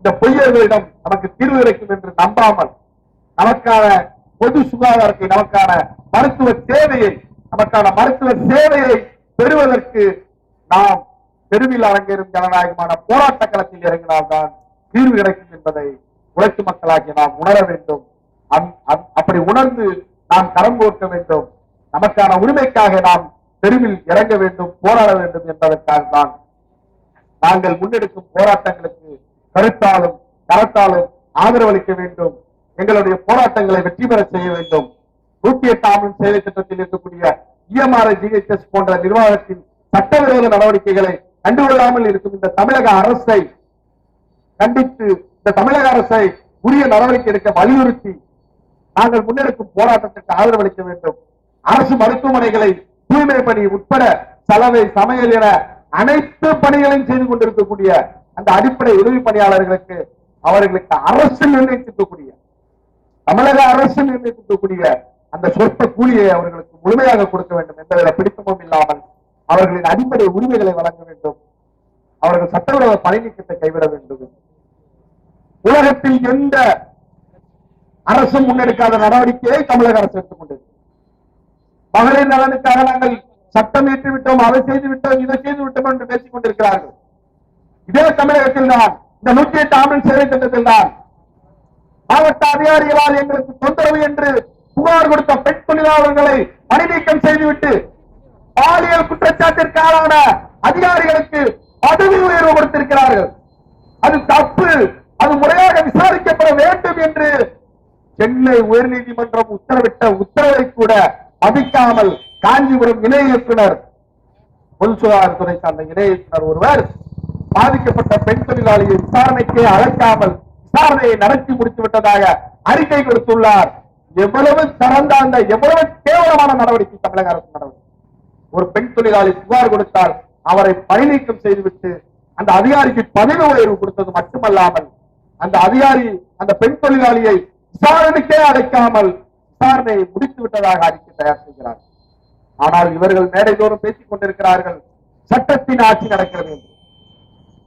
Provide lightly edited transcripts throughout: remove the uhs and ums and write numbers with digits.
இந்த பொய்யர்களிடம் நமக்கு தீர்வு கிடைக்கும் என்று நம்பாமல் நமக்கான பொது சுகாதாரத்தை, நமக்கான மருத்துவ சேவையை, நமக்கான மருத்துவ சேவையை பெறுவதற்கு நாம் தெருவில் அரங்கேறும் ஜனநாயகமான போராட்ட களத்தில் இறங்கினால்தான் தீர்வு கிடைக்கும் என்பதை உழைக்கும் மக்களாகி நாம் உணர வேண்டும். அப்படி உணர்ந்து நாம் கரம் கோர்க்க வேண்டும். நமக்கான உரிமைக்காக நாம் தெருவில் இறங்க வேண்டும், போராட வேண்டும் என்பதற்காக தான் நாங்கள் முன்னெடுக்கும் போராட்டங்களுக்கு கருத்தாலும் கரத்தாலும் ஆதரவளிக்க வேண்டும். எங்களுடைய போராட்டங்களை வெற்றி பெற செய்ய வேண்டும். 108 ஆம்புலன்ஸ் சேவை திட்டத்தில் இருக்கக்கூடிய EMRI GHS போன்ற நிர்வாகத்தின் சட்டவிரோத நடவடிக்கைகளை கண்டுகொள்ளாமல் இருக்கும் இந்த தமிழக அரசை கண்டித்து, இந்த தமிழக அரசை உரிய நடவடிக்கை எடுக்க வலியுறுத்தி நாங்கள் முன்னெடுக்கும் போராட்டத்திற்கு ஆதரவளிக்க வேண்டும். அரசு மருத்துவமனைகளை தூய்மை பணி உட்பட சலவை, சமையல் என அனைத்து பணிகளையும் செய்து கொண்டிருக்கக்கூடிய அந்த அடிப்படை உதவி பணியாளர்களுக்கு அவர்களுக்கு அரசு நிர்ணயித்திருக்கக்கூடிய, தமிழக அரசு நிர்ணயித்திருக்கக்கூடிய அந்த சொற்ப கூலியை அவர்களுக்கு முழுமையாக கொடுக்க வேண்டும் என்ற பிடித்தமும் இல்லாமல் அவர்களின் அடிப்படை உரிமைகளை வழங்க வேண்டும். அவர்கள் சட்டவிரோத பணி நீக்கத்தை கைவிட வேண்டும். உலகத்தில் எந்த அரசும் முன்னெடுக்காத நடவடிக்கையை தமிழக அரசு எடுத்துக் கொண்டது. மகளிர் நலனுக்காக நாங்கள் சட்டம் ஏற்றி விட்டோம், அதை செய்து விட்டோம், இதை செய்து விட்டோம் என்று பேசிக் கொண்டிருக்கிறார்கள். இதே தமிழகத்தில் தான் இந்த 108 ஆம்புலன்ஸ் சேவை திட்டத்தில் தான் மாவட்ட அதிகாரிகளால் எங்களுக்கு தொந்தரவு என்று புகார் கொடுத்த பெண் தொழிலாளர்களை பணி நீக்கம் செய்துவிட்டு பாலியல் குற்றச்சாட்டிற்கு ஆளான அதிகாரிகளுக்கு பதவி உயர்வு கொடுத்திருக்கிறார்கள். அது தப்பு, அது முறையாக விசாரிக்கப்பட வேண்டும் என்று சென்னை உயர்நீதிமன்றம் உத்தரவிட்ட உத்தரவை கூட மதிக்காமல் காஞ்சிபுரம் இணை இயக்குனர், பொது சுகாதாரத்துறை சார்ந்த இணை இயக்குனர் ஒருவர் பாதிக்கப்பட்ட பெண் தொழிலாளியை விசாரணைக்கே அழைக்காமல் விசாரணையை நடத்தி முடித்து விட்டதாக அறிக்கை கொடுத்துள்ளார். எவ்வளவு சிறந்த, எவ்வளவு கேவலமான நடவடிக்கை தமிழக அரசு நடவடிக்கை. ஒரு பெண் தொழிலாளி புகார் கொடுத்தால் அவரை பணி நீக்கம் செய்துவிட்டு அந்த அதிகாரிக்கு பதவி உயர்வு கொடுத்தது மட்டுமல்லாமல் அந்த அதிகாரி அந்த பெண் தொழிலாளியை விசாரணைக்கே அழைக்காமல் விசாரணையை முடித்து விட்டதாக அறிக்கை தயார் செய்கிறார். ஆனால் இவர்கள் மேடைதோறும் பேசிக் கொண்டிருக்கிறார்கள் சட்டத்தின் ஆட்சி நடக்கிறது என்று.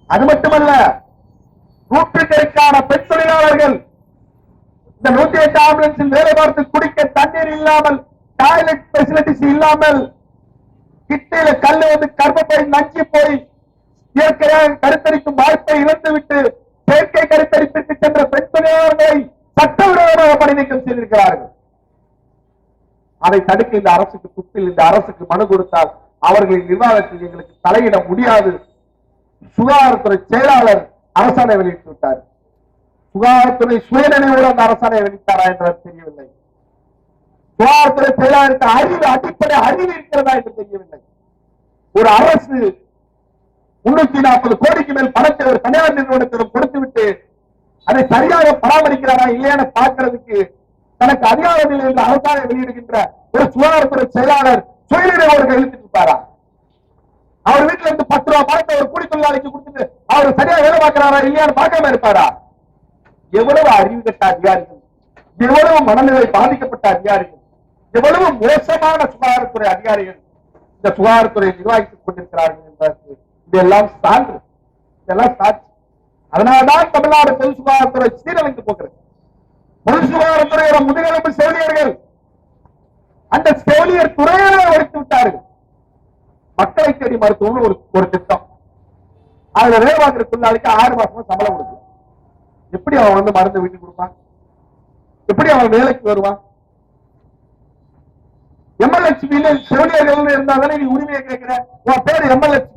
அது மட்டுமல்ல, நூற்றுக்கணக்கான பெண் தொழிலாளர்கள் இந்த 108 ஆம்புலன்ஸில் வேலை பார்த்து குடிக்க தண்ணீர் இல்லாமல், டாய்லெட் பெசிலிட்டிஸ் இல்லாமல், கிட்டையில கல்லு வந்து கர்ப்பப்பை நஞ்சி போய் இயற்கையாக கருத்தரிக்கும் வாய்ப்பை இழந்துவிட்டு செயற்கை கருத்தரிப்பிற்கு சென்ற பெண் தொழிலாளர்களை சட்டவிரோதமாக பணி நீக்கம் செய்திருக்கிறார்கள். அதை தடுக்க இந்த அரசுக்கு துப்பில் இந்த அரசுக்கு மனு கொடுத்தால் அவர்களின் நிர்வாகத்தில் எங்களுக்கு தலையிட முடியாது. சுகாதாரத்துறை செயலாளர் அரசாணை வெளியிட்டு விட்டார். சுகாதாரத்துறை சுயநினைவோடு அந்த அரசாணை வெளியிட்டாரா என்று தெரியவில்லை. சுகாதாரத்துறை செயலாளருக்கு அறிவு, அடிப்படை அறிவு இருக்கிறதா என்று தெரியவில்லை. ஒரு அரசு 340 கோடிக்கு மேல் பணத்தை ஒரு தனியார் நிறுவனத்திடம் கொடுத்துவிட்டு அதை சரியாக பராமரிக்கிறாரா இல்லையான பார்க்கிறதுக்கு தனக்கு அதிகாரம் இல்லை என்று அரசாணை வெளியிடுகின்ற ஒரு சுகாதாரத்துறை செயலாளர் சுயநினைவோடு எழுதிட்டு இருப்பாரா? அவர் வீட்டுல இருந்து 10 ரூபாய் பணத்தை ஒரு கூலி தொழிலாளிக்கு கொடுத்துட்டு அவர் சரியா வேலை பார்க்கிறாரா இல்லையான்னு பார்க்காம இருப்பாரா? எவ்வளவு அறிவு கட்ட அதிகாரிகள், எவ்வளவு மனநிலை பாதிக்கப்பட்ட அதிகாரிகள், எவ்வளவு மோசமான சுகாதாரத்துறை அதிகாரிகள் இந்த சுகாதாரத்துறை நிர்வகித்துக் கொண்டிருக்கிறார்கள் என்பதற்கு இதெல்லாம் சான்று, இதெல்லாம் சாட்சி. அதனால்தான் தமிழ்நாடு பொது சுகாதாரத்துறை சீரழிந்து போகிறது. பொது சுகாதாரத்துறையோட முதுகெலும்பு செவிலியர்கள் அந்த செவிலியர் துறையை ஒழித்து விட்டார்கள். மக்களை தேடி மருத்துவம் ஒரு திட்டம், அதுல வேலை பார்க்கிற தொழிலாளிக்கு 6 மாசமா சம்பளம் கொடுக்கும். எப்படி அவன் வந்து மருந்து வீட்டுக்கு கொடுப்பான்? எப்படி அவன் வேலைக்கு வருவான்? MLHP செவிலியர்கள் இருந்தாதானே நீ உரிமையை கேட்கிற. உன் பேரு MLHP,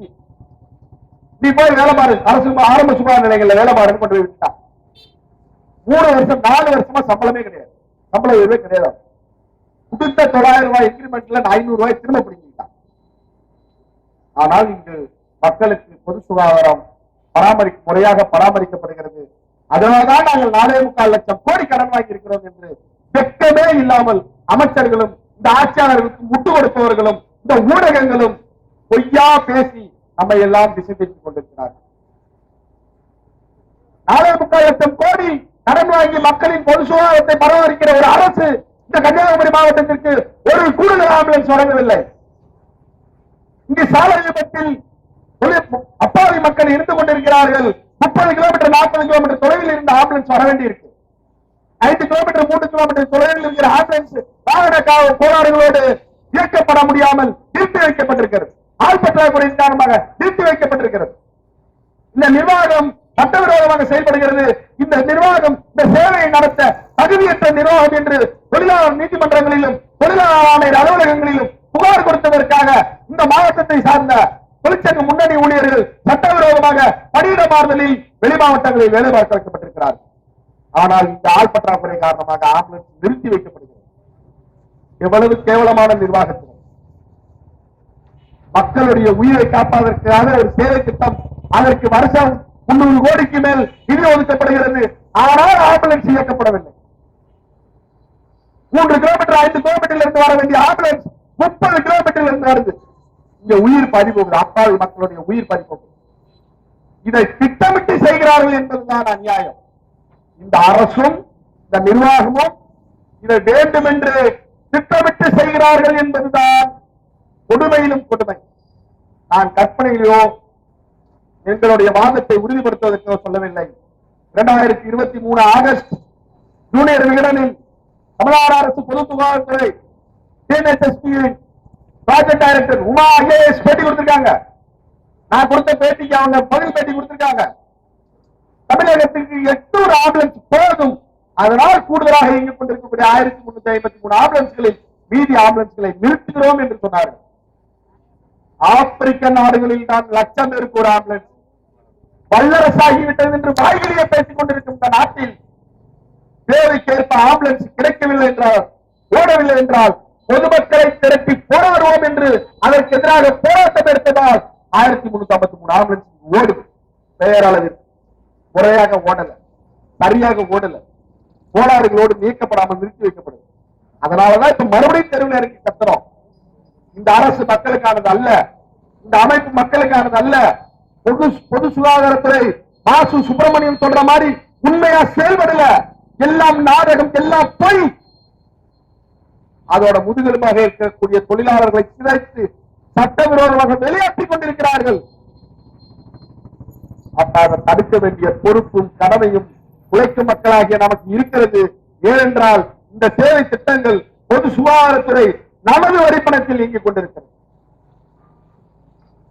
நீ போய் வேலை பாரு, அரசு ஆரம்ப சுகாதார நிலையங்கள்ல வேலை பாருன்னு கொண்டு போய் விட்டான். 3 வருஷம் 4 வருஷமா சம்பளமே கிடையாது, சம்பள உயர்வே கிடையாது. கொடுத்த 900 ரூபாய் இன்கிரிமெண்ட்ல 500 ரூபாய் திரும்ப பிடிங்கிட்டான். ஆனால் இங்கு மக்களுக்கு பொது சுகாதாரம் முறையாக பராமரிக்கப்படுகிறது. அதனால்தான் நாங்கள் 4.25 லட்சம் கோடி கடன் வாங்கி இருக்கிறோம் என்று வெட்கமே இல்லாமல் அமைச்சர்களும் இந்த ஆட்சியாளர்களுக்கு முட்டு கொடுப்பவர்களும் இந்த ஊடகங்களும் பொய்யா பேசி நம்மை எல்லாம் திசை திருப்பிக் கொண்டிருக்கிறார்கள். 4.25 லட்சம் கோடி கடன் வாங்கி மக்களின் பொது சுகாதாரத்தை பராமரிக்கிற ஒரு அரசு இந்த கன்னியாகுமரி மாவட்டத்திற்கு ஒரு கூடுதல் ஆம்புலன்ஸ் வழங்கவில்லை. இங்கு சாலை விபத்தில் அப்பாவி மக்கள் இருந்து கொண்டிருக்கிறார்கள். 30 கிலோமீட்டர் 40 கிலோமீட்டர் தொலைவில் தொலைவில் இருந்த ஆம்புலன்ஸ் வர வேண்டி இருக்கு. 5 கிலோமீட்டர் 3 கிலோமீட்டர் தொலைவில் இருக்கிற ஆம்புலன்ஸ் வாகன கோளாறுகளோடு இயக்கப்பட முடியாமல் நிறுத்தி வைக்கப்பட்டிருக்கிறது. ஆள் பற்றாக்குறையின் காரணமாக நிறுத்தி வைக்கப்பட்டிருக்கிறது. இந்த நிர்வாகம் சட்டவிரோதமாக செயல்படுகிறது. இந்த நிர்வாகம் இந்த சேவையை நடத்த தகுதியற்ற நிர்வாகம் என்று தொழிலாளர் நீதிமன்றங்களிலும் தொழிலாளர் ஆணையர் அலுவலகங்களிலும் புகார் கொடுத்ததற்காக இந்த மாவட்டத்தை சார்ந்த தொழிற்சங்க முன்னணி ஊழியர்கள் சட்டவிரோதமாக பணியிட மாறுதலில் வெளி மாவட்டங்களில் வேலை பார்க்க வைக்கப்பட்டிருக்கிறார்கள். ஆனால் இந்த ஆள் பற்றாக்குறை காரணமாக ஆம்புலன்ஸ் நிறுத்தி வைக்கப்படுகிறது. எவ்வளவு கேவலமான நிர்வாகத்தினர்! மக்களுடைய உயிரை காப்பதற்காக ஒரு சேவை திட்டம், அதற்கு வருஷம் 300 கோடிக்கு மேல் நிதி ஒதுக்கப்படுகிறது. ஆனால் ஆம்புலன்ஸ் இயக்கப்படவில்லை. 3 கிலோமீட்டர் 5 கிலோமீட்டர்ல இருந்து வர வேண்டிய ஆம்புலன்ஸ் 30 கிலோமீட்டர்ல இருந்து வருது. இங்க உயிர் பறி போகுது. அப்பாவி மக்களுடைய உயிர் பறி போகுது. இதை திட்டமிட்டு செய்கிறார்கள் என்பதுதான் அநியாயம். இந்த அரசும் இந்த நிர்வாகமும் இதை வேண்டும் என்று திட்டமிட்டு செய்கிறார்கள் என்பதுதான் கொடுமையிலும் கொடுமை. நான் கற்பனையிலோ எங்களுடைய வாதத்தை உறுதிப்படுத்துவதற்கோ சொல்லவில்லை. 2023 ஆகஸ்ட் ஜூனியர் விகடனில் தமிழ்நாடு அரசு பொது சுகாதாரத்துறை ப்ராஜெக்ட் டைரக்டர் உமா ஐஏஎஸ் பேட்டி கொடுத்திருக்காங்க. நான் கொடுத்த பேட்டிக்கு அவங்க பதில் பேட்டி கொடுத்திருக்காங்க. தமிழகத்திற்கு 800 ஆம்புலன்ஸ் போதும், அதனால் கூடுதலாக இயங்கிக் கொண்டிருக்கக்கூடிய 1353 ஆம்புலன்ஸ்களில் மீதி ஆம்புலன்ஸ்களை நிறுத்துகிறோம் என்று சொன்னார்கள். ஆப்பிரிக்க நாடுகளில் தான் லட்சம் பேருக்கு ஒரு ஆம்புலன்ஸ் வல்லரசாகிவிட்டது என்று வாய்களிலே பேசிக் கொண்டிருக்கும் இந்த நாட்டில் தேவைக்கேற்ப ஆம்புலன்ஸ் கிடைக்கவில்லை என்றால், ஓடவில்லை என்றால் பொதுமக்களை திரட்டி போராடுவோம் என்று அதற்கு எதிராக போராட்டம் எடுத்ததால் 1353 ஆம்புலன்ஸ் ஓடுது. பெயரளவில் முறையாக ஓடல, சரியாக ஓடல, கோளாறுகளோடு நீக்கப்படாமல் நிறுத்தி வைக்கப்படுது. அதனாலதான் இப்ப மறுபடியும் தெருவில் இறங்கி கத்துறோம். இந்த அரசு மக்களுக்கானது அல்ல, இந்த அமைப்பு மக்களுக்கானது அல்ல. பொது சுகாதாரத்துறை மாசு சுப்பிரமணியம் சொல்ற மாதிரி உண்மையா செயல்படல. எல்லாம் நாடகம், எல்லாம் பொய். அதோட முதுகெலும்பாக இருக்கக்கூடிய தொழிலாளர்களை சிதைத்து சட்டவிரோதமாக வெளியேற்றிக் கொண்டிருக்கிறார்கள். அப்ப அதை தடுக்க வேண்டிய பொறுப்பும் கடமையும் உழைக்கும் மக்களாகிய நமக்கு இருக்கிறது. ஏனென்றால் இந்த சேவை திட்டங்கள் பொது சுகாதாரத்துறை நமது வரிப்பணத்தில் இயங்கிக் கொண்டிருக்கிறது.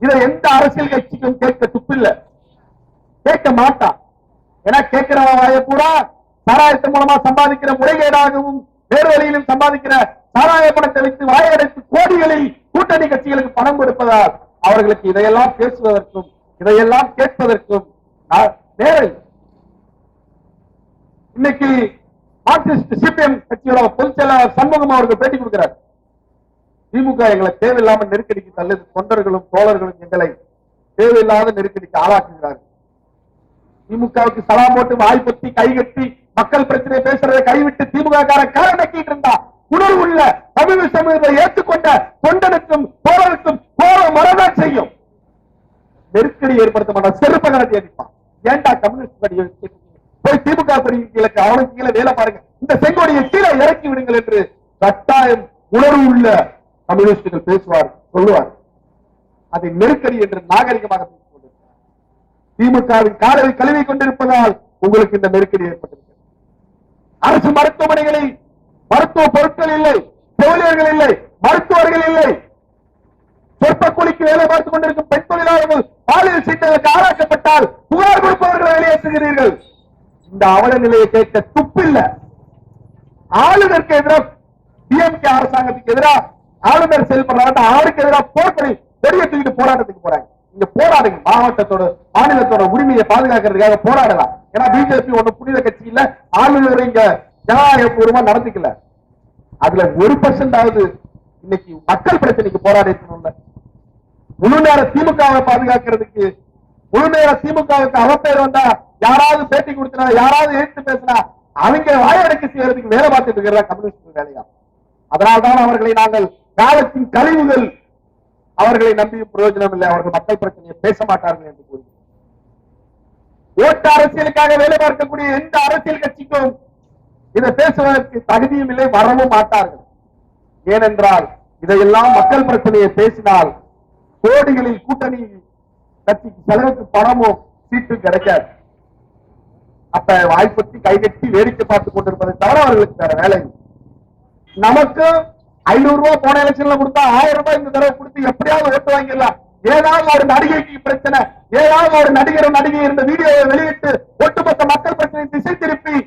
இதை எந்த அரசியல் கட்சிக்கும் கேட்க துப்பில்லை, கேட்க மாட்டான். ஏன்னா கேட்கிறவன் வாய பூரா சாராயத்தின் மூலமா சம்பாதிக்கிற முறைகேடாகவும் வேறு வழியிலும் சம்பாதிக்கிற சாராய பணத்தை வைத்து வாயடைத்து கோடிகளில் கூட்டணி கட்சிகளுக்கு பணம் கொடுப்பதால் அவர்களுக்கு இதையெல்லாம் பேசுவதற்கும் இதையெல்லாம் கேட்பதற்கும் நேரம். இன்னைக்கு மார்க்சிஸ்ட் சிபிஎம் கட்சியோட பொதுச் செயலாளர் சண்முகம் அவர்கள் பேட்டி கொடுக்கிறார். திமுக எங்களை தேவையில்லாமல் நெருக்கடிக்கு தள்ளது, தொண்டர்களும் தோழர்களும் எங்களை தேவையில்லாத நெருக்கடிக்கு ஆளாக்குகிறார்கள். திமுகவுக்கு சலாம் போட்டு வாய்ப்பத்தி கைகட்டி மக்கள் பிரச்சனை பேசுறதை கைவிட்டு திமுக காரணக்கிட்டு இருந்தா உணர்வுள்ள தமிழ் சமூகத்தை ஏற்றுக்கொண்ட தொண்டனுக்கும் தோழருக்கும் கோபம் வரதான் செய்யும். நெருக்கடி ஏற்படுத்த மாட்டான், செருப்ப கரட்டி அடிப்பான். ஏண்டா கம்யூனிஸ்ட் கொடியை போய் திமுக கொடியின் கீழே அவனுக்கு கீழே வேலை பாருங்க, இந்த செங்கோடியை கீழே இறக்கி விடுங்கள் என்று கட்டாயம் உணர்வு உள்ள கம்யூனிஸ்டுகள் பேசுவார், சொல்லுவார். அதை நெருக்கடி என்று நாகரிகமாக பேசிக் கொண்டிருக்கிறார். திமுகவின் காலரை கழுவி கொண்டிருப்பதால் உங்களுக்கு இந்த நெருக்கடி ஏற்பட்டிருக்கிறது. அரசு மருத்துவமனைகளில் மருத்துவ பொருட்கள் இல்லை, செவிலியர்கள் இல்லை, மருத்துவர்கள் இல்லை. சொற்ப கூலிக்கு வேலை பார்த்துக் கொண்டிருக்கும் பெண் தொழிலாளர்கள் பாலியல் சீட்டங்களுக்கு ஆளாக்கப்பட்டால் புகார் கொடுப்பவர்களை வெளியேற்றுகிறீர்கள். இந்த அவல நிலையை கேட்க துப்பில்லை. ஆளுநருக்கு எதிராக டிஎம்கே அரசாங்கத்துக்கு எதிராக ஆளுநர் செயல்படுறாங்க, ஆளுக்கு எதிராக போர்க்கொடி பெரிய தூக்கிட்டு போராட்டத்துக்கு போறாங்க. இங்க போராடுங்க, மாவட்டத்தோட மாநிலத்தோட உரிமையை பாதுகாக்கிறதுக்காக போராடலாம். ஏன்னா பிஜேபி ஒண்ணு புனித கட்சி இல்ல, ஆளுநர் இங்க ஜனநாயக பூர்வமா நடந்துக்கல. அதுல 1% இன்னைக்கு மக்கள் பிரச்சனைக்கு போராடி இருக்கணும்ல. முழு நேர திமுகவை பாதுகாக்கிறதுக்கு, முழு நேர திமுகவுக்கு அவப்பேர் வந்தா, யாராவது பேட்டி கொடுத்தா, யாராவது எழுத்து பேசினா அவங்க வாயடக்கு செய்யறதுக்கு வேலை பார்த்துட்டு இருக்கிறதா கம்யூனிஸ்ட் வேலையா? அதனால்தான் அவர்களை நாங்கள் காலத்தின் கழிவுகள், அவர்களை நம்பியும் பிரயோஜனம் இல்லை, அவர்கள் மக்கள் பிரச்சனையை பேச மாட்டார்கள் என்று கூறுகிறோம். ஓட்டு அரசியலுக்காக வேலை பார்க்கக்கூடிய எந்த அரசியல் கட்சிக்கும் இதை பேசுவதற்கு தகுதியும் இல்லை, வரவும் மாட்டார்கள். ஏனென்றால் இதையெல்லாம் மக்கள் பிரச்சனையை பேசினால் கோடிகளில் கூட்டணி கட்சிக்கு செலவுக்கு பணமோ சீட்டு கிடைக்காது. அப்ப வாய்ப்பத்தி கைகட்டி வேடிக்கை பார்த்துக் கொண்டிருப்பதை தவிர அவர்களுக்கு வேற வேலை. நமக்கு 500 ரூபாய் போன எலெக்ஷன்ல கொடுத்தா 1000 ரூபாய் இந்த தடவை கொடுத்து எப்படியாவது ஓட்டு வாங்கிடலாம். ஏதாவது ஒரு நடிகைக்கு பிரச்சனை, ஏதாவது ஒரு நடிகரும் நடிகை இருந்த வீடியோவை வெளியிட்டு ஒட்டுமொத்த மக்கள் பிரச்சனை திசை திருப்பி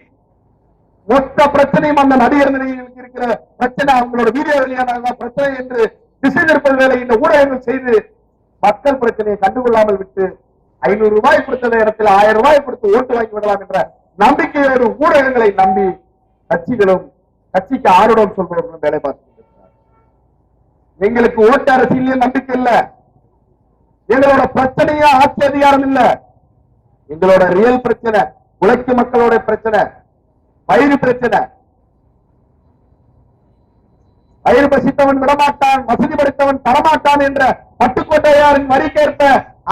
மொத்த பிரச்சனையும் அந்த நடிகர் நடிகைகளுக்கு இருக்கிற பிரச்சனை, அவங்களோட வீடியோ வெளியான பிரச்சனை என்று திசை திருப்பல் வேலை இந்த ஊடகங்கள் செய்து மக்கள் பிரச்சனையை கண்டுகொள்ளாமல் விட்டு 500 ரூபாய் கொடுத்த இடத்துல 1000 ரூபாய் கொடுத்து ஓட்டு வாங்கி விடலாம் என்ற நம்பிக்கையோடு ஊடகங்களை நம்பி கட்சிகளும் கட்சிக்கு ஆர்வம் சொல்பவர்களும் வேலை பார்த்து எங்களுக்கு ஓட்டு அரசியல் நம்பிக்கை இல்ல. எங்களோட பிரச்சனையே ஆட்சி அதிகாரம் இல்ல. எங்களோட ரியல் பிரச்சனை உழைக்கும் மக்களோட பிரச்சனை, வயிறு பிரச்சனை. வயிறு பசித்தவன் விடமாட்டான், வசதி படைத்தவன் தரமாட்டான் என்ற பட்டுக்கோட்டையாரின் வரிக்கேற்ப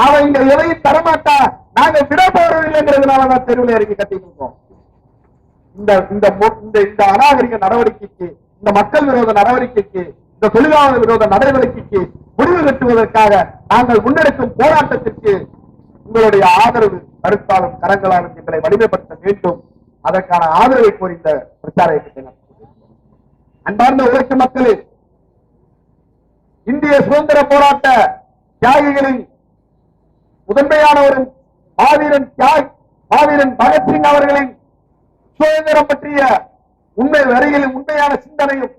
அவன் இங்க எதையும் தரமாட்டான், நாங்க விட போறதில்லைங்கிறதுனாலதான் தெருவில் இறங்கி கட்டிட்டு இருக்கோம். இந்த அநாகரிக நடவடிக்கைக்கு, இந்த மக்கள் விரோத நடவடிக்கைக்கு, இந்த தொழிலாளர் விரோத நடவடிக்கைக்கு முடிவு கட்டுவதற்காக நாங்கள் முன்னெடுக்கும் போராட்டத்திற்கு உங்களுடைய ஆதரவு கருத்தாலும் கரங்களாலும் எங்களை வலிமைப்படுத்த வேண்டும். அதற்கான ஆதரவை கோரி இந்த பிரச்சார இயக்கத்தை நடத்துகிறோம். அன்பார்ந்த உழைக்கும் மக்களே, இந்திய சுதந்திர போராட்ட தியாகிகளின் முதன்மையானவரும் மாவீரன் பகத்சிங் அவர்களின் சுதந்திரம் பற்றிய உண்மையான சிந்தனையும்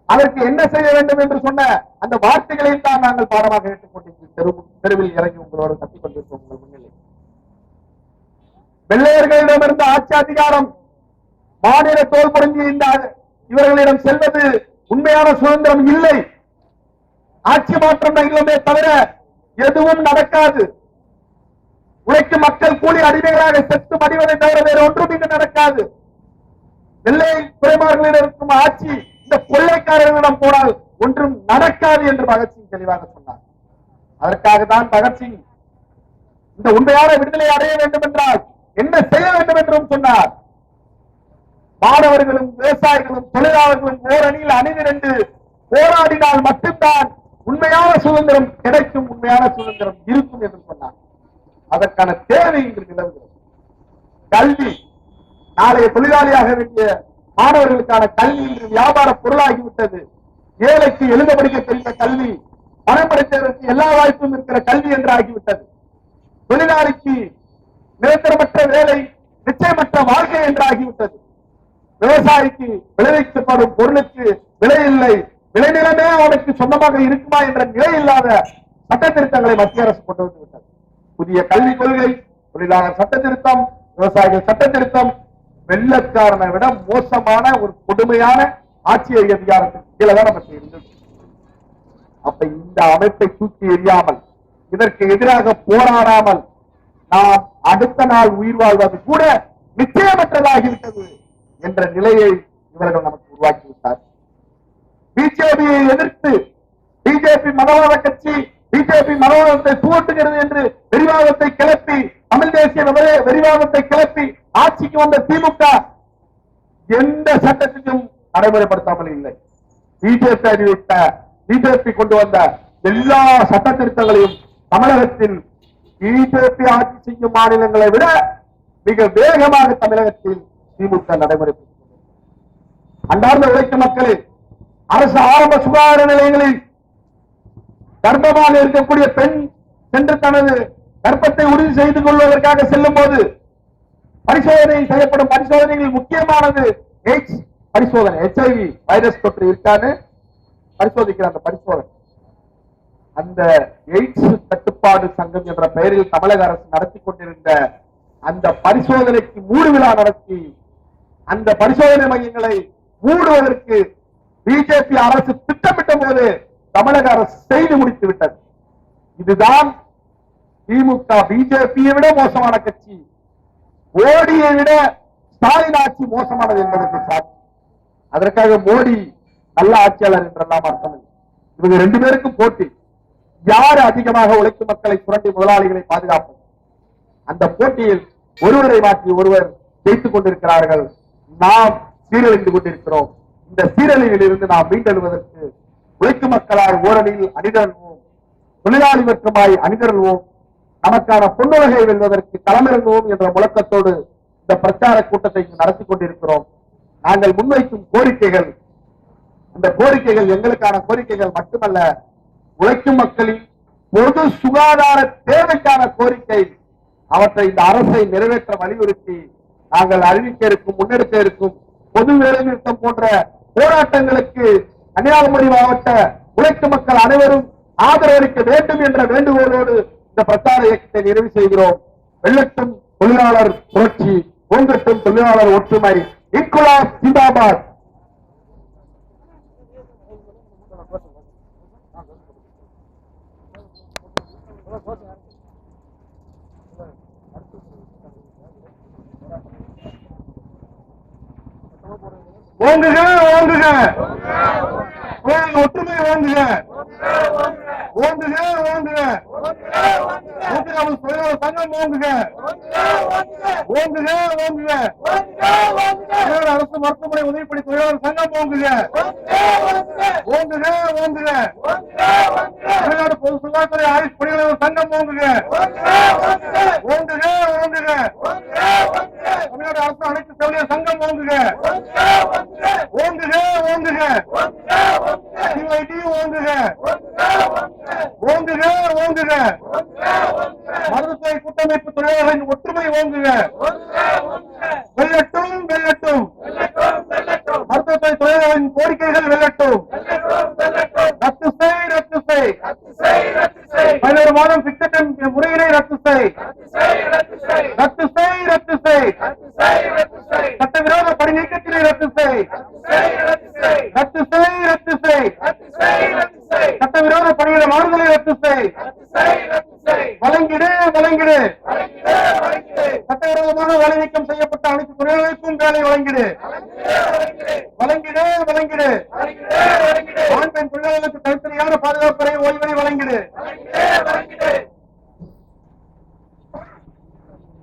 அதற்கு என்ன செய்ய வேண்டும் என்று சொன்ன அந்த வார்த்தைகளையும் தான் நாங்கள் பாடமாக ஏற்றுக்கொண்டிருக்கிறோம். தெருவில் இறங்கி உங்களோடு கத்திக் கொண்டிருக்கிறோம். உங்கள் முன்னிலை வெள்ளையர்களிடமிருந்த ஆட்சி அதிகாரம் மாநில தோல் புரிஞ்சி இவர்களிடம் செல்வது உண்மையான சுதந்திரம் இல்லை. ஆட்சி மாற்றம் இல்லமே தவிர எதுவும் நடக்காது. உழைக்கும் மக்கள் கூலி அடிமைகளாக செத்து மடிவதை தவிர வேறு ஒன்றும் இங்கு நடக்காது. வெள்ளை துறைமார்களிடம் இருக்கும் ஆட்சி இந்த கொள்ளைக்காரர்களிடம் போனால் ஒன்றும் நடக்காது என்று பகத்சிங் தெளிவாக சொன்னார். அதற்காக தான் பகத்சிங் இந்த உண்மையான விடுதலை அடைய வேண்டும் என்றால் என்ன செய்ய வேண்டும் என்றும் சொன்னார். மாணவர்களும் விவசாயிகளும் தொழிலாளர்களும் ஓரணியில் அணிதிரண்டு போராடினால் மட்டும்தான் உண்மையான சுதந்திரம் கிடைக்கும், உண்மையான சுதந்திரம் இருக்கும் என்று சொன்னார். அதற்கான தேவை இன்று நிலவுகிறது. கல்வி, நாளைய தொழிலாளியாக வேண்டிய மாணவர்களுக்கான கல்வி இன்று வியாபார பொருளாகிவிட்டது. ஏழைக்கு எழுத படிக்க தெரிந்த கல்வி, பணம் படைத்ததற்கு எல்லா வாய்ப்பும் இருக்கிற கல்வி என்று ஆகிவிட்டது. தொழிலாளிக்கு நிரந்தரமற்ற வேலை, நிச்சயமற்ற வாழ்க்கை என்று ஆகிவிட்டது. விவசாயிக்கு விளைவிக்கப்படும் பொருளுக்கு விலை இல்லை, விளைநிலமே அவனுக்கு சொந்தமாக இருக்குமா என்ற நிலை இல்லாத சட்ட திருத்தங்களை மத்திய அரசு கொண்டு வந்து விட்டது. புதிய கல்விக் கொள்கை, தொழிலாளர் சட்ட திருத்தம், விவசாயிகள் சட்ட திருத்தம், வெள்ளக்காரனை விட மோசமான ஒரு கொடுமையான ஆட்சி அதிகாரத்துக்கு கீழே தான் நமக்கு இருந்தது. அப்ப இந்த அமைப்பை தூக்கி எறியாமல், இதற்கு எதிராக போராடாமல் நாம் அடுத்த நாள் உயிர் வாழ்வது கூட நிச்சயமற்றதாகிவிட்டது என்ற நிலையை இவர்கள் நமக்கு உருவாக்கிவிட்டார். பிஜேபியை எதிர்த்து பிஜேபி மதவாத கட்சி, பிஜேபி மதவாதத்தை தூண்டுகிறது என்று வெறிவாதத்தை கிளப்பி, தமிழ் தேசிய வெறிவாதத்தை கிளப்பி ஆட்சிக்கு வந்த திமுக எந்த சட்டத்தையும் நடைமுறைப்படுத்தாமல் இல்லை. பிஜேபி அறிவித்த, பிஜேபி கொண்டு வந்த எல்லா சட்ட திருத்தங்களையும் தமிழகத்தில் பிஜேபி ஆட்சி செய்யும் மாநிலங்களை விட மிக வேகமாக தமிழகத்தில் திமுக நடைமுறைப்படுத்தும். அன்றார்ந்த உழைக்கும் மக்களே, அரசு ஆரம்ப சுகாதார நிலையங்களில் கர்ப்பமாக இருக்கக்கூடிய பெண் சென்று தனது கர்ப்பத்தை உறுதி செய்து கொள்வதற்காக செல்லும் போது பரிசோதனை செய்யப்படும் பரிசோதனைகளில் முக்கியமானது எய்ட்ஸ் பரிசோதனை. HIV வைரஸ் தொற்று இருக்கான்னு பரிசோதிக்கிற அந்த பரிசோதனை. அந்த எய்ட்ஸ் கட்டுப்பாடு சங்கம் என்ற பெயரில் தமிழக அரசு நடத்தி கொண்டிருந்த அந்த பரிசோதனைக்கு மூடு விழா நடத்தி அந்த பரிசோதனை மையங்களை மூடுவதற்கு பிஜேபி அரசு திட்டமிட்ட போது தமிழக அரசு செய்து முடித்து விட்டது. இதுதான் திமுக பிஜேபியை விட மோசமான கட்சி, மோடியை விட ஸ்டாலின் ஆட்சி மோசமானது என்பதற்கு சாட்சி. அதற்காக மோடி நல்ல ஆட்சியாளர் என்றெல்லாம் அர்த்தம் இல்லை. இவங்க ரெண்டு பேருக்கும் போட்டி, யார் அதிகமாக உழைக்கும் மக்களை சுரண்டி முதலாளிகளை பாதுகாப்பது. அந்த போட்டியில் ஒருவரை மாற்றி ஒருவர் ஜெயித்துக் கொண்டிருக்கிறார்கள். நாம் சீரழிந்து கொண்டிருக்கிறோம். இந்த சீரழிவில் இருந்து நாம் மீண்டெழுவதற்கு உழைக்கும் மக்களால் ஓரணியில் அணிதிரள்வோம், தொழிலாளி வர்க்கமாய் அணிதிரள்வோம், நமக்கான பொன்னுலகை வெல்வதற்கு களமிறங்குவோம் என்ற முழக்கத்தோடு இந்த பிரச்சார கூட்டத்தை நடத்தி கொண்டிருக்கிறோம். நாங்கள் முன்வைக்கும் கோரிக்கைகள், அந்த கோரிக்கைகள் எங்களுக்கான கோரிக்கைகள் மட்டுமல்ல, உழைக்கும் மக்களின் பொது சுகாதார தேவைக்கான கோரிக்கை. அவற்றை இந்த அரசை நிறைவேற்ற வலியுறுத்தி நாங்கள் அறிவிக்க இருக்கும், முன்னெடுக்க இருக்கும் பொது வேலைநிறுத்தம் போன்ற போராட்டங்களுக்கு கன்னியாகுமரி மாவட்ட உழைக்கும் மக்கள் அனைவரும் ஆதரவளிக்க வேண்டும் என்ற வேண்டுகோளோடு இந்த பிரச்சார இயக்கத்தை நிறைவு செய்கிறோம். வெள்ளட்டும் தொழிலாளர் புரட்சி, ஓங்கட்டும் தொழிலாளர் ஒற்றுமை, இன்குலாப் ஜிந்தாபாத். ஓங்குக ஓங்குக, ஒற்றுமை ஓங்குக ஓங்குக ஓங்குக, தொழிலாளர் சங்கம் ஓங்குக ஓங்குக ஓங்குக, அரசு மருத்துவமனை உதவிப்படி தொழிலாளர் சங்கம் ஓங்குக ஓங்குக ஓங்குக, தமிழ்நாடு பொது சுகாதார ஆயுஷ் பணியாளர் சங்கம் ஓங்குக ஓங்குக ஓங்குக, தமிழ்நாடு அரசு அனைத்து செவிலியர் சங்கம் ஓங்குக ஓங்குக ஓங்குக, சிஐடி ஓங்குக ஓங்குக ஓங்குக, மருத்துவ கூட்டமைப்பு தொழிலாளர்களின் ஒற்றுமை ஓங்குக வெல்லட்டும் வெல்லட்டும், மருத்துவத்துறை தொழிலாளர்களின் கோரிக்கைகள் வெல்லட்டும். ரத்து செய் ரத்து செய், 11 மாதம் பிக்சட்டம் முறையினை ரத்து செய் ரத்து செய் ரத்து செய், சட்டவிரோத பணி நீக்கத்தினை ரத்து செய் ரத்து செய் ரத்து செய், சட்டவிரோத பணியிட மாறுதலை ரத்து செய் வழங்கிடு வழங்கிடு, சட்டவிரோதமாக வேலை நீக்கம் செய்யப்பட்ட அனைத்து தொழிலாளர்களுக்கும் வேலை வழங்கிடு வழங்கிடு வழங்கிடு, ஆண் பெண் தொழிலாளர்களுக்கு தனித்தனியான பாதுகாப்பறை ஓய்வினை வழங்கிடு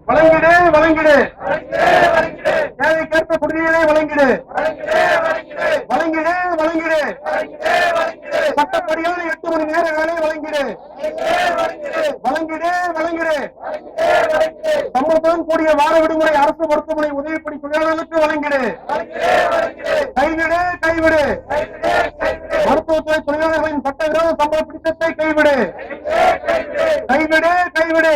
வழங்கிடு வழங்கிடு, தேவைக்கேற்ப குடிநீரை வழங்கிடு வழங்கிடு வழங்கிடு, சட்டப்படியான 8 மணி நேர வேலை வழங்கிடு வழங்கிடு வழங்கிடு, சம்பளத்துடன் கூடிய வார விடுமுறை அரசு மருத்துவமனை உதவிப்படி தொழிலாளர்களுக்கு வழங்கிடு கைவிடு கைவிடு, மருத்துவத்துறை தொழிலாளர்களின் சட்டவிரோத சம்பள பிடித்தத்தை கைவிடு கைவிடு கைவிடு,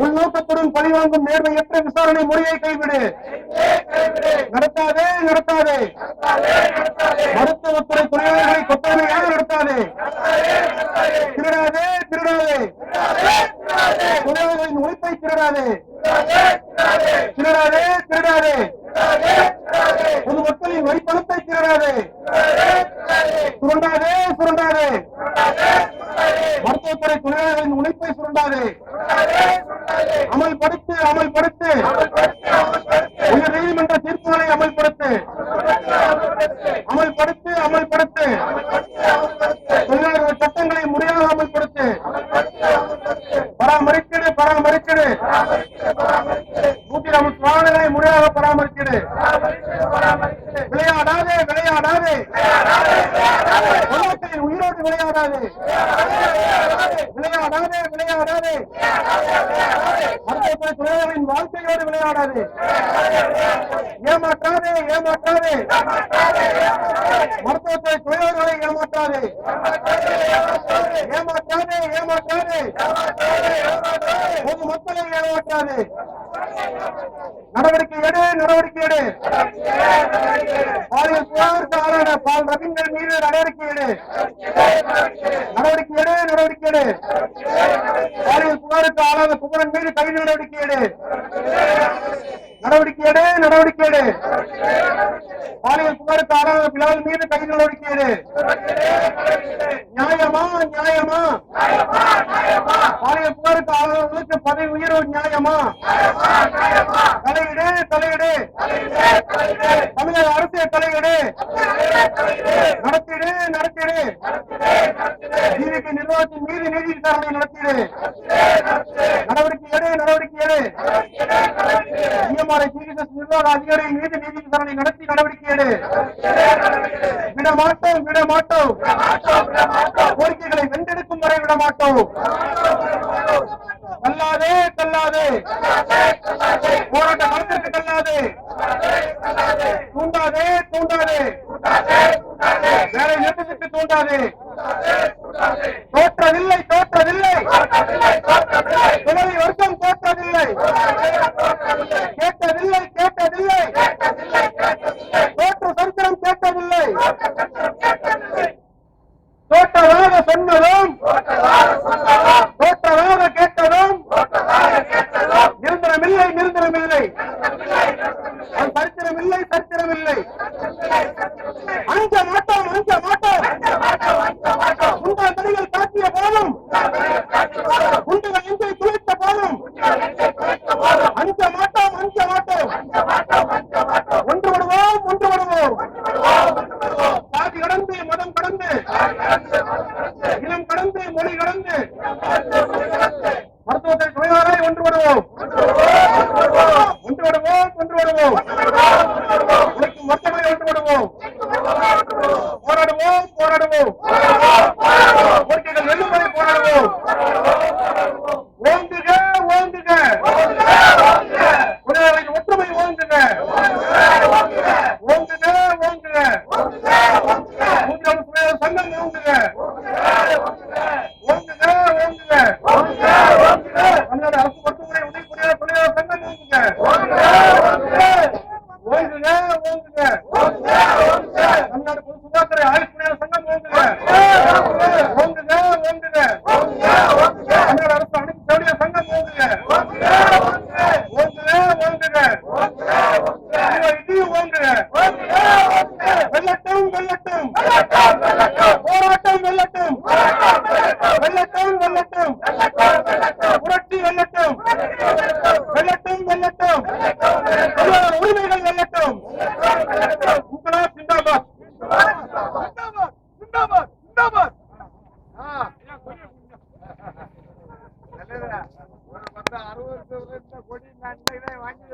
உள்நோக்கத்துடன் பழிவாங்கும் நேர்மையற்ற விசாரணை முறையை கைவிடு நடத்தாதே நடத்தாதே, மருத்துவத்துறை தொழிலாளர்களை கொத்தவரையாக நடத்தாதே திருடாதே திருடாதே, தொழிலாளர்களின் உழைப்பை திருடாதே திருடாதே திருடாதே, பொதுமக்களின் வரிப்பணத்தை திருடாதே சுரண்டாதே சுரண்டாதே, மருத்துவத்துறை தொழிலாளர்களின் உழைப்பை சுரண்டாதே அமல்படுத்து அமல்படுத்து, உயர் நீதிமன்ற தீர்ப்புகளை அமல்படுத்து அமல்படுத்து அமல்படுத்து, தொழிலாளர்கள் சட்டங்களை முறையாக அமல்படுத்து பராமரிக்கிடு பராமரிக்கிடு, 140 வாகனங்களை முறையாக பராமரிக்கிடு விளையாடாதே விளையாடாதே, பொதுமக்களின் உயிரோடு விளையாடாதே விளையாடாதே விளையாடாதே, மருத்துவத்துறை தொழிலாளர்களின் வாழ்க்கையோடு விளையாடாதே ஏமாற்றாதே ஏமாற்றாதே, மருத்துவத்துறை தொழிலாளர்களை ஏமாற்றாதே ஏமாற்றாதே ஏமாற்றாதே, பொது மக்களை ஏமாற்றாதே, நடவடிக்கை எடு நடவடிக்கை எடு, பாலியல் புகாருக்கு ஆளான பால் ரவீந்திரன் மீது நடவடிக்கை எடு நடவடிக்கை எடு நடவடிக்கை எடு, பாலியல் புகாருக்கு ஆளான குமரன் மீது கைது நடவடிக்கை எடு நடவடிக்கை எடு நடவடிக்கை எடு, பாலியல் புகாருக்கு ஆளான பிலால் மீது கைது நடவடிக்கை எடு நியாயமா நியாயமா, பாலியல் புகாருக்கு ஆளானவர்களுக்கு பதவி உயர்வு நியாயமா தலையிடு தலையிடு, தமிழக அரசியல் தலையிடு நடத்திடு நடத்திடு, ஜிவிபி நிர்வாகத்தின் மீது நீதி விசாரணை நடத்திடு நடவடிக்கை எடு நடவடிக்கை எடு, இஎம்ஆர்ஐ சிகிச்சை நிர்வாக அதிகாரிகள் மீது நீதி விசாரணை நடத்தி நடவடிக்கை எடு விடமாட்டோம் விடமாட்டோம், கோரிக்கைகளை வென்றெடுக்கும் வரை விடமாட்டோம் தள்ளாதே தள்ளாதே, போராட்ட தூண்டாதே தூண்டாதே வேலை நிறுத்தத்துக்கு தூண்டாதே தோற்றதில்லை தோற்றதில்லை தொழிலை வர்க்கம் தோற்றதில்லை கேட்டதில்லை கேட்டதில்லை தோற்ற சரித்திரம் கேட்டதில்லை தோற்றதாக சொன்னதும் தோற்றதாக கேட்டதும் நிரந்தரமில்லை நிரந்தரமில்லை சரித்திரமில்லை சரித்திரமில்லை அஞ்ச மாட்டோம் அஞ்ச மாட்டோம் உங்கள் தடிகள் காட்டிய போதும் குண்டுகள் எங்கே துளைத்த போதும் அஞ்ச மாட்டோம் அஞ்ச மாட்டோம் ஒன்று விடுவோம் ஒன்று விடுவோம் சாதி கடந்து மதம் கடந்து இனம் கடந்து மொழி கடந்து மருத்துவத்தை துணையாரை ஒன்று விடுவோம் ஒன்று விடுவோம் ஒன்று விடுவோம் உழைக்கும் மொத்தமை ஒன்று விடுவோம் போராடுவோம் போராடுவோம் கோரிக்கைகள் வெல்லும்படி போராடுவோம் ஓங்குக ஓங்குக தொழிலாளர்களின் ஒற்றுமை ஓங்குக ஓங்குக ஓங்குக மூன்றாம் தொழிலாளர் சங்கம் ஓங்குக ஓங்குக ஓங்குக தமிழ்நாடு அரசு மருத்துவமனை உதவிபுரிய தொழிலாளர் சங்கம் ஓங்குக ஓங்குக ஓங்குக தமிழ்நாடு பொது சுகாதார ஆயுஷ் தொழிலாளர் சங்கம் ஓங்குக ஓங்குக ஓங்குக தமிழ்நாடு அரசு அனைத்து தொழிலாளர் சங்கம் ஓங்குக ஓங்குக ஓங்குக இது ஓங்குக வெல்லட்டும் வெல்லட்டும் போராட்டம் வெல்லட்டும் வெல்லட்டும் வெல்லட்டும் புரட்சி வெல்லட்டும் வெல்லட்டும் வெல்லட்டும் தொழிலாளர் உரிமைகள் வெல்லட்டும் இன்குலாப் ஜிந்தாபாத் ஜிந்தாபாத் ஜிந்தாபாத் ஜிந்தாபாத் ஒரு 60 வருஷம் கொடி வாங்கி